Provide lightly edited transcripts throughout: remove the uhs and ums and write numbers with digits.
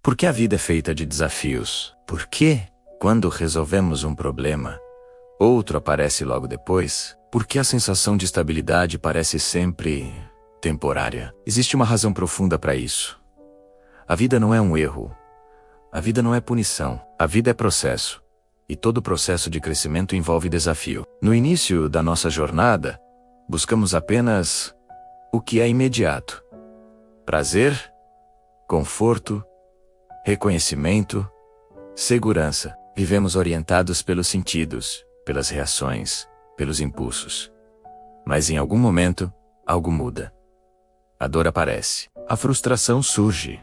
Por que a vida é feita de desafios? Por que, quando resolvemos um problema, outro aparece logo depois? Por que a sensação de estabilidade parece sempre temporária? Existe uma razão profunda para isso. A vida não é um erro. A vida não é punição. A vida é processo. E todo processo de crescimento envolve desafio. No início da nossa jornada, buscamos apenas o que é imediato: prazer, conforto, reconhecimento, segurança. Vivemos orientados pelos sentidos, pelas reações, pelos impulsos. Mas em algum momento, algo muda. A dor aparece. A frustração surge.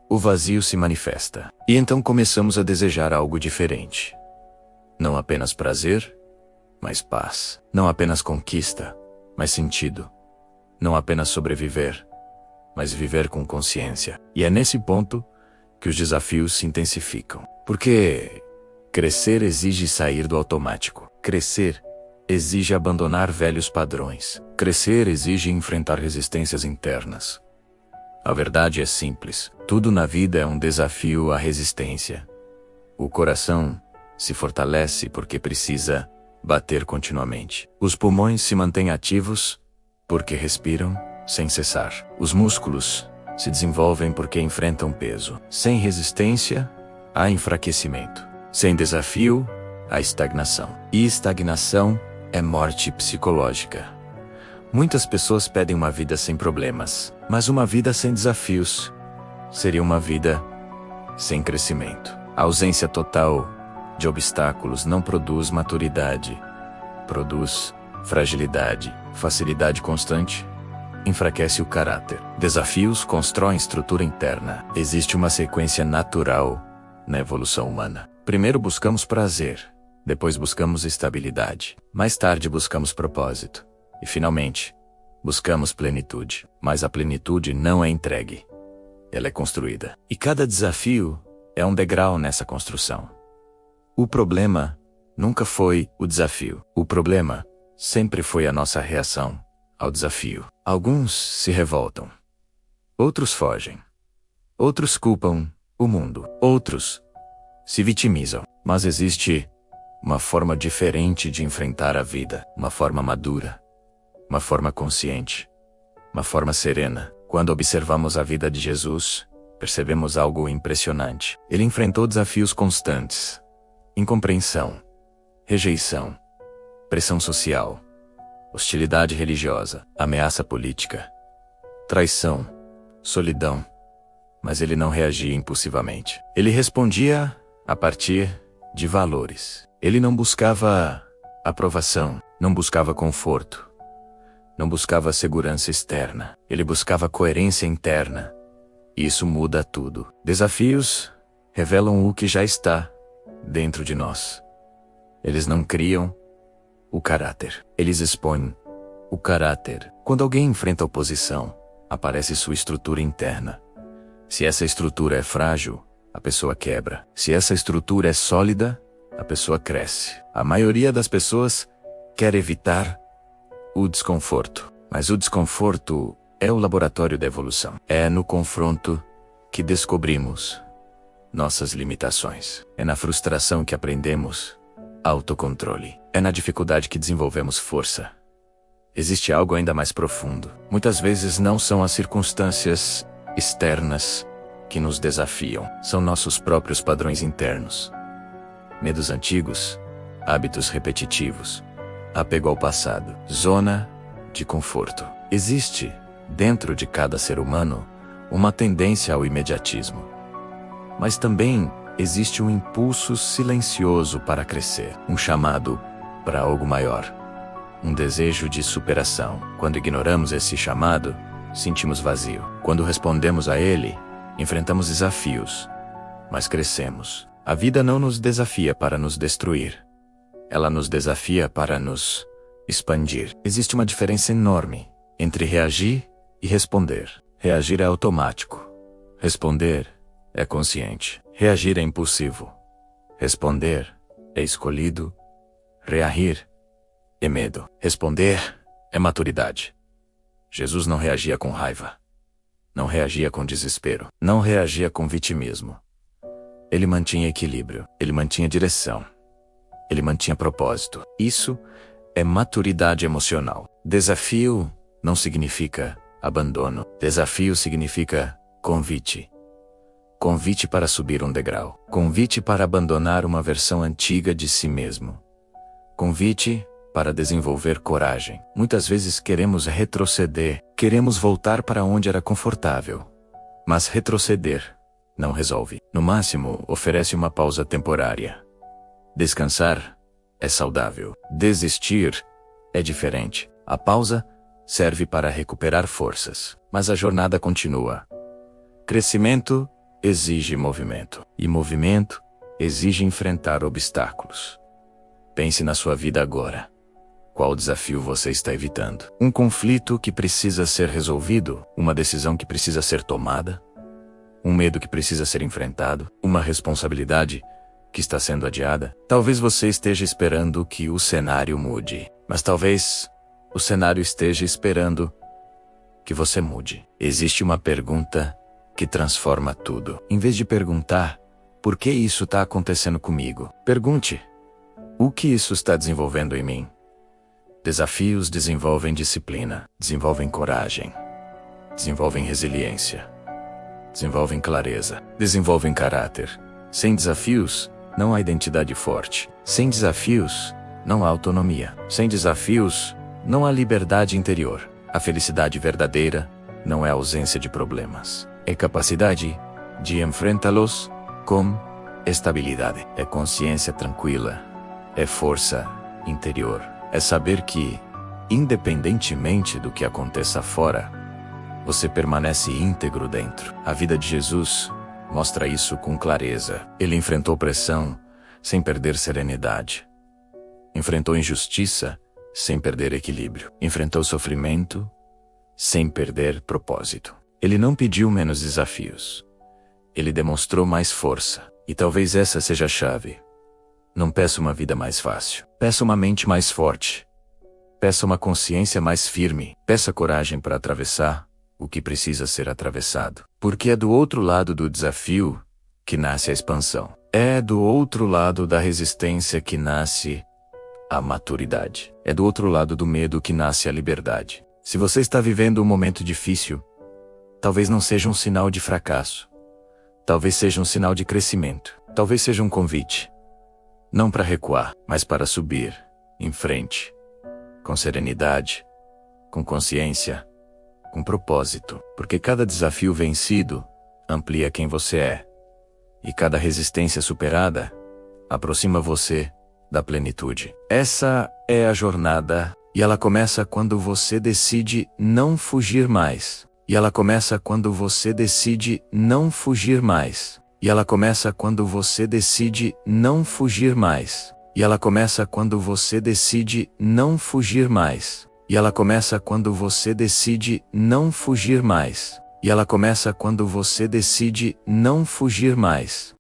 O vazio se manifesta. E então começamos a desejar algo diferente. Não apenas prazer, mas paz. Não apenas conquista, mas sentido. Não apenas sobreviver, mas viver com consciência. E é nesse ponto que os desafios se intensificam. Porque crescer exige sair do automático. Crescer exige abandonar velhos padrões. Crescer exige enfrentar resistências internas. A verdade é simples. Tudo na vida é um desafio à resistência. O coração se fortalece porque precisa bater continuamente. Os pulmões se mantêm ativos porque respiram sem cessar. Os músculos se desenvolvem porque enfrentam peso. Sem resistência, há enfraquecimento. Sem desafio, há estagnação. E estagnação é morte psicológica. Muitas pessoas pedem uma vida sem problemas, mas uma vida sem desafios seria uma vida sem crescimento. A ausência total de obstáculos não produz maturidade, produz fragilidade. Facilidade constante enfraquece o caráter. Desafios constroem estrutura interna. Existe uma sequência natural na evolução humana. Primeiro buscamos prazer, depois buscamos estabilidade, mais tarde buscamos propósito. E finalmente, buscamos plenitude. Mas a plenitude não é entregue. Ela é construída. E cada desafio é um degrau nessa construção. O problema nunca foi o desafio. O problema sempre foi a nossa reação ao desafio. Alguns se revoltam. Outros fogem. Outros culpam o mundo. Outros se vitimizam. Mas existe uma forma diferente de enfrentar a vida. Uma forma madura. Uma forma consciente, uma forma serena. Quando observamos a vida de Jesus, percebemos algo impressionante. Ele enfrentou desafios constantes: incompreensão, rejeição, pressão social, hostilidade religiosa, ameaça política, traição, solidão. Mas ele não reagia impulsivamente. Ele respondia a partir de valores. Ele não buscava aprovação, não buscava conforto. Não buscava segurança externa. Ele buscava coerência interna. E isso muda tudo. Desafios revelam o que já está dentro de nós. Eles não criam o caráter. Eles expõem o caráter. Quando alguém enfrenta oposição, aparece sua estrutura interna. Se essa estrutura é frágil, a pessoa quebra. Se essa estrutura é sólida, a pessoa cresce. A maioria das pessoas quer evitar o desconforto. Mas o desconforto é o laboratório da evolução. É no confronto que descobrimos nossas limitações. É na frustração que aprendemos autocontrole. É na dificuldade que desenvolvemos força. Existe algo ainda mais profundo. Muitas vezes não são as circunstâncias externas que nos desafiam. São nossos próprios padrões internos. Medos antigos, hábitos repetitivos, apego ao passado, zona de conforto. Existe, dentro de cada ser humano, uma tendência ao imediatismo. Mas também existe um impulso silencioso para crescer, um chamado para algo maior, um desejo de superação. Quando ignoramos esse chamado, sentimos vazio. Quando respondemos a ele, enfrentamos desafios, mas crescemos. A vida não nos desafia para nos destruir. Ela nos desafia para nos expandir. Existe uma diferença enorme entre reagir e responder. Reagir é automático. Responder é consciente. Reagir é impulsivo. Responder é escolhido. Reagir é medo. Responder é maturidade. Jesus não reagia com raiva. Não reagia com desespero. Não reagia com vitimismo. Ele mantinha equilíbrio, ele mantinha direção, ele mantinha propósito. Isso é maturidade emocional. Desafio não significa abandono. Desafio significa convite. Convite para subir um degrau. Convite para abandonar uma versão antiga de si mesmo. Convite para desenvolver coragem. Muitas vezes queremos retroceder, queremos voltar para onde era confortável. Mas retroceder não resolve. No máximo, oferece uma pausa temporária. Descansar é saudável. Desistir é diferente. A pausa serve para recuperar forças, mas a jornada continua. Crescimento exige movimento, e movimento exige enfrentar obstáculos. Pense na sua vida agora. Qual desafio você está evitando? Um conflito que precisa ser resolvido? Uma decisão que precisa ser tomada? Um medo que precisa ser enfrentado? Uma responsabilidade que está sendo adiada? Talvez você esteja esperando que o cenário mude, mas talvez o cenário esteja esperando que você mude. Existe uma pergunta que transforma tudo. Em vez de perguntar, por que isso está acontecendo comigo? Pergunte, o que isso está desenvolvendo em mim? Desafios desenvolvem disciplina, desenvolvem coragem, desenvolvem resiliência, desenvolvem clareza, desenvolvem caráter. Sem desafios, não há identidade forte. Sem desafios, não há autonomia. Sem desafios, não há liberdade interior. A felicidade verdadeira não é ausência de problemas. É capacidade de enfrentá-los com estabilidade. É consciência tranquila. É força interior. É saber que, independentemente do que aconteça fora, você permanece íntegro dentro. A vida de Jesus mostra isso com clareza. Ele enfrentou pressão sem perder serenidade. Enfrentou injustiça sem perder equilíbrio. Enfrentou sofrimento sem perder propósito. Ele não pediu menos desafios. Ele demonstrou mais força. E talvez essa seja a chave. Não peça uma vida mais fácil. Peça uma mente mais forte. Peça uma consciência mais firme. Peça coragem para atravessar o que precisa ser atravessado. Porque é do outro lado do desafio que nasce a expansão. É do outro lado da resistência que nasce a maturidade. É do outro lado do medo que nasce a liberdade. Se você está vivendo um momento difícil, talvez não seja um sinal de fracasso. Talvez seja um sinal de crescimento. Talvez seja um convite. Não para recuar, mas para subir, em frente. Com serenidade, com consciência, com propósito. Porque cada desafio vencido amplia quem você é. E cada resistência superada aproxima você da plenitude. Essa é a jornada, e ela começa quando você decide não fugir mais. E ela começa quando você decide não fugir mais. E ela começa quando você decide não fugir mais. E ela começa quando você decide não fugir mais. E ela começa quando você decide não fugir mais. E ela começa quando você decide não fugir mais.